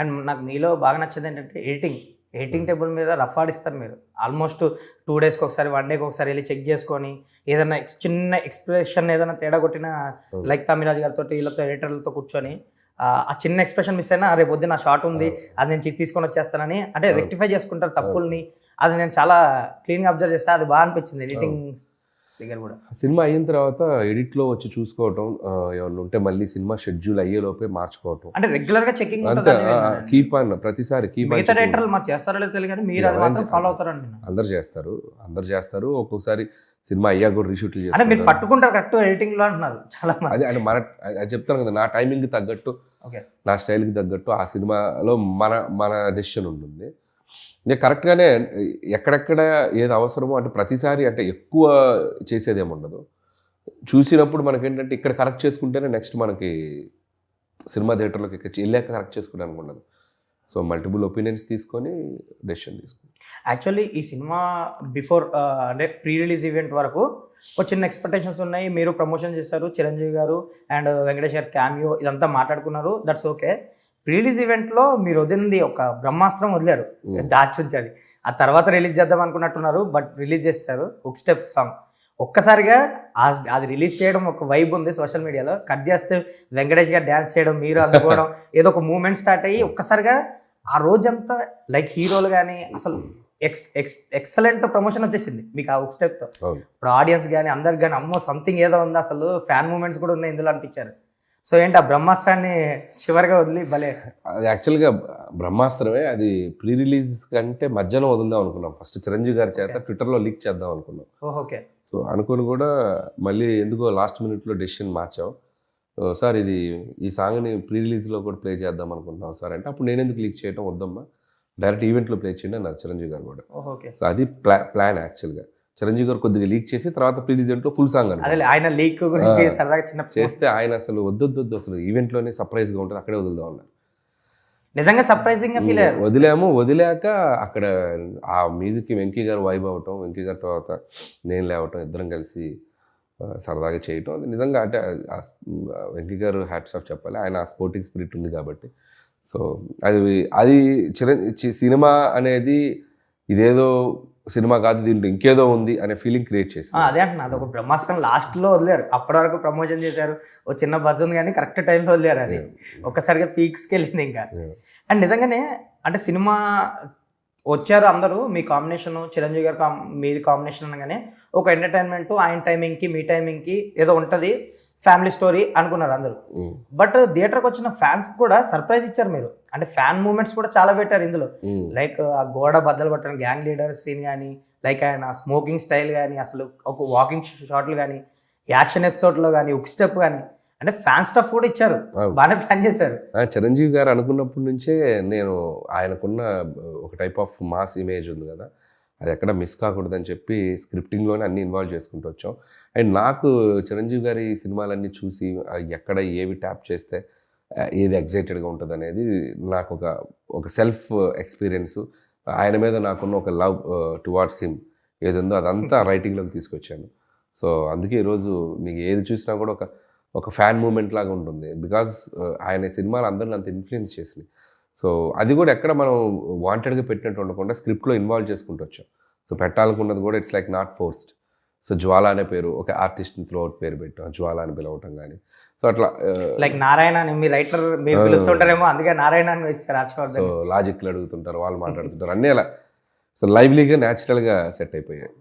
And నాకు మీలో బాగా నచ్చేది ఏంటంటే ఎడిటింగ్ టేబుల్ మీద రఫ్ ఆడిస్తారు మీరు. ఆల్మోస్ట్ 2 డేస్‌కి ఒకసారి, 1 డేకి ఒకసారి ఎళ్లి చెక్ చేసుకొని ఏదన్నా చిన్న ఎక్స్‌ప్రెషన్ ఏదైనా తేడా కొట్టినా లైక్ తమిరాజ్ గారితోటి వీళ్ళతో ఎడిటర్లతో కూర్చొని ఆ చిన్న ఎక్స్‌ప్రెషన్ మిస్ అయినా రేపు పొద్దున్న ఆ షాట్ ఉంది అది నేను తీసుకొని వచ్చేస్తానని అంటే రెక్టిఫై చేసుకుంటారు తప్పుల్ని. అది నేను చాలా క్లీన్‌గా అబ్జర్వ్ చేస్తా. అది బాగా అనిపించింది ఎడిటింగ్ దగ్గర కూడా. సినిమా అయిన తర్వాత ఎడిట్లో వచ్చి చూసుకోవటం, ఏమన్నా ఉంటే మళ్ళీ సినిమా షెడ్యూల్ అయ్యేలోపే మార్చుకోవటం. అంటే రెగ్యులర్ గా చెకింగ్ అంతే, కీప్ ఆన్ ప్రతిసారి కీప్ ఆన్. మిగతా డైరెక్టర్లు మరి చేస్తారో లేదో తెలియదు కానీ మీరు అది మాత్రం ఫాలో అవుతారండి. అందరు చేస్తారు. ఒక్కొక్కసారి సినిమా అయ్యాక కూడా రీషూట్లు అంటే చేస్తారు. మీరు పట్టుకుంటారు కరెక్ట్ ఎడిటింగ్ లో అంటున్నారు చాలా మంది. అదే అంటే అది చెప్తాను కదా, నా టైమింగ్ తగ్గట్టు, నా స్టైల్కి తగ్గట్టు ఆ సినిమాలో మన డెసిషన్ ఉంటుంది. నేను కరెక్ట్గానే ఎక్కడెక్కడ ఏది అవసరమో అంటే ప్రతిసారి అంటే ఎక్కువ చేసేదేమి ఉండదు. చూసినప్పుడు మనకేంటంటే ఇక్కడ కరెక్ట్ చేసుకుంటేనే నెక్స్ట్ మనకి సినిమా థియేటర్లోకి వెళ్ళాక కరెక్ట్ చేసుకోవడానికి ఉండదు. సో మల్టిపుల్ ఒపీనియన్స్ తీసుకొని డెసిషన్ తీసుకుని. యాక్చువల్లీ ఈ సినిమా బిఫోర్ అంటే ప్రీ రిలీజ్ ఈవెంట్ వరకు ఒక చిన్న ఎక్స్పెక్టేషన్స్ ఉన్నాయి. మీరు ప్రమోషన్ చేశారు, చిరంజీవి గారు అండ్ వెంకటేష్ గారు క్యామియో ఇదంతా మాట్లాడుకున్నారు, దట్స్ ఓకే. ప్రీ రిలీజ్ ఈవెంట్లో మీరు వదిలింది ఒక బ్రహ్మాస్త్రం వదిలేరు, దాచుంచి అది ఆ తర్వాత రిలీజ్ చేద్దాం అనుకున్నట్టున్నారు, బట్ రిలీజ్ చేస్తారు ఒక స్టెప్ సాంగ్. ఒక్కసారిగా అది రిలీజ్ చేయడం ఒక వైబ్ ఉంది సోషల్ మీడియాలో. కట్ చేస్తే వెంకటేష్ గారు డ్యాన్స్ చేయడం, మీరు అందుకోవడం, ఏదో ఒక మూమెంట్ స్టార్ట్ అయ్యి ఒక్కసారిగా ఆ రోజంతా లైక్ హీరోలు కానీ అసలు ఎక్సలెంట్ ప్రమోషన్ వచ్చేసింది మీకు ఆ ఒక స్టెప్తో. ఇప్పుడు ఆడియన్స్ కానీ అందరికి కానీ అమ్మో సంథింగ్ ఏదో ఉంది, అసలు ఫ్యాన్ మూమెంట్స్ కూడా ఉన్నాయి ఇందులో అనిపించారు. సో ఏంటి ఆ బ్రహ్మాస్త్రాన్ని చివరిగా వదిలి భలే. అది యాక్చువల్గా బ్రహ్మాస్త్రమే. అది ప్రీ రిలీజ్ కంటే మధ్యాహ్నం వదులుదాం అనుకున్నాం. ఫస్ట్ చిరంజీవి గారి చేత ట్విట్టర్లో లీక్ చేద్దాం అనుకున్నాం. ఓకే. సో అనుకుని కూడా మళ్ళీ ఎందుకో లాస్ట్ మినిట్లో డెసిషన్ మార్చాం. సార్ ఇది ఈ సాంగ్ని ప్రీ రిలీజ్లో కూడా ప్లే చేద్దాం అనుకుంటున్నాం సార్ అంటే, అప్పుడు నేను ఎందుకు లీక్ చేయడం, వద్దమ్మా డైరెక్ట్ ఈవెంట్లో ప్లే చేయండి అన్నారు చిరంజీవి గారు కూడా. సో అది ప్లాన్ యాక్చువల్గా. చిరంజీవి గారు కొద్దిగా లీక్ చేసి తర్వాత ప్రీ రిలీజ్లో ఫుల్ సాంగ్ అని ఆయన లీక్ గురించి సరదాగా చిన్న చేస్తే ఆయన అసలు వద్దు అసలు ఈవెంట్లోనే సర్ప్రైజ్గా ఉంటుంది, అక్కడే వదులుదాం అన్నారు. నిజంగా సర్ప్రైజింగ్ ఫీల్ అయ్యారు. వదిలాక అక్కడ ఆ మ్యూజిక్కి వెంకీ గారు వైబ్ అవ్వటం, వెంకీ గారి తర్వాత నేను లేవటం, ఇద్దరం కలిసి సరదాగా చేయటం, అది నిజంగా అంటే వెంకీ గారు హ్యాట్స్ ఆఫ్ చెప్పాలి. ఆయన ఆ స్పోర్టింగ్ స్పిరిట్ ఉంది కాబట్టి. సో అది సినిమా అనేది ఇదేదో సినిమా కాదు, దీంట్లో ఇంకేదో ఉంది అనే ఫీలింగ్ క్రియేట్ చేసింది. అదే అంటున్నా, అది ఒక బ్రహ్మాస్త్రం లాస్ట్లో వదిలేరు. అప్పటి వరకు ప్రమోషన్ చేశారు, ఓ చిన్న బజ్ ఉంది కానీ కరెక్ట్ టైంలో వదిలేరు. అది ఒక్కసారిగా పీక్స్కి వెళ్ళింది ఇంకా. అండ్ నిజంగానే అంటే సినిమా వచ్చారు అందరూ, మీ కాంబినేషన్ చిరంజీవి గారు మీది కాంబినేషన్ అనగానే ఒక ఎంటర్టైన్మెంట్, ఆయన టైమింగ్కి మీ టైమింగ్కి ఏదో ఉంటుంది, ఫ్యామిలీ స్టోరీ అనుకున్నారు అందరూ. బట్ థియేటర్కి వచ్చిన ఫ్యాన్స్ కూడా సర్ప్రైజ్ ఇచ్చారు మీరు. అంటే ఫ్యాన్ మూమెంట్స్ కూడా చాలా పెట్టారు ఇందులో. లైక్ ఆ గోడ బద్దలు పట్టడం, గ్యాంగ్ లీడర్ సీన్ కానీ, లైక్ ఆయన స్మోకింగ్ స్టైల్ కానీ, అసలు ఒక వాకింగ్ షాట్లు కానీ, యాక్షన్ ఎపిసోడ్లో కానీ, ఒక స్టెప్ కానీ, అంటే ఫ్యాన్ స్టఫ్ కూడా ఇచ్చారు, బాగానే ప్లాన్ చేశారు. చిరంజీవి గారు అనుకున్నప్పటి నుంచే నేను ఆయనకున్న ఒక టైప్ ఆఫ్ మాస్ ఇమేజ్ ఉంది కదా, అది ఎక్కడ మిస్ కాకూడదని చెప్పి స్క్రిప్టింగ్లోనే అన్నీ ఇన్వాల్వ్ చేసుకుంటూ వచ్చాం. అండ్ నాకు చిరంజీవి గారి సినిమాలన్నీ చూసి ఎక్కడ ఏవి ట్యాప్ చేస్తే ఏది ఎగ్జైటెడ్గా ఉంటుంది అనేది నాకు ఒక సెల్ఫ్ ఎక్స్పీరియన్స్. ఆయన మీద నాకున్న ఒక లవ్ టువార్డ్స్ హిమ్ ఏది ఉందో అదంతా రైటింగ్లోకి తీసుకొచ్చాను. సో అందుకే ఈరోజు మీకు ఏది చూసినా కూడా ఒక ఫ్యాన్ మూమెంట్ లాగా ఉంటుంది. బికాజ్ ఆయన సినిమాలు అందరిని అంత ఇన్ఫ్లుయెన్స్ చేసినాయి. సో అది కూడా ఎక్కడ మనం వాంటెడ్గా పెట్టినట్టు ఉండకుండా స్క్రిప్ట్లో ఇన్వాల్వ్ చేసుకుంటూ వచ్చాం. సో పెట్టాలనుకున్నది కూడా it's like not forced. So Jwala అనే పేరు ఒక ఆర్టిస్ట్ని త్రూ అవుట్ పేరు పెట్టాం, జ్వాల అని పిలవటం కానీ. సో అట్లా లైక్ నారాయణ అని మీ రైటర్ మీరు పిలుస్తుంటారేమో, అందుకే నారాయణ అని వేస్తారు. సో లాజిక్లు అడుగుతుంటారు, వాళ్ళు మాట్లాడుతుంటారు, అన్నీ అలా. సో లైవ్లీగా న్యాచురల్గా సెట్ అయిపోయాయి.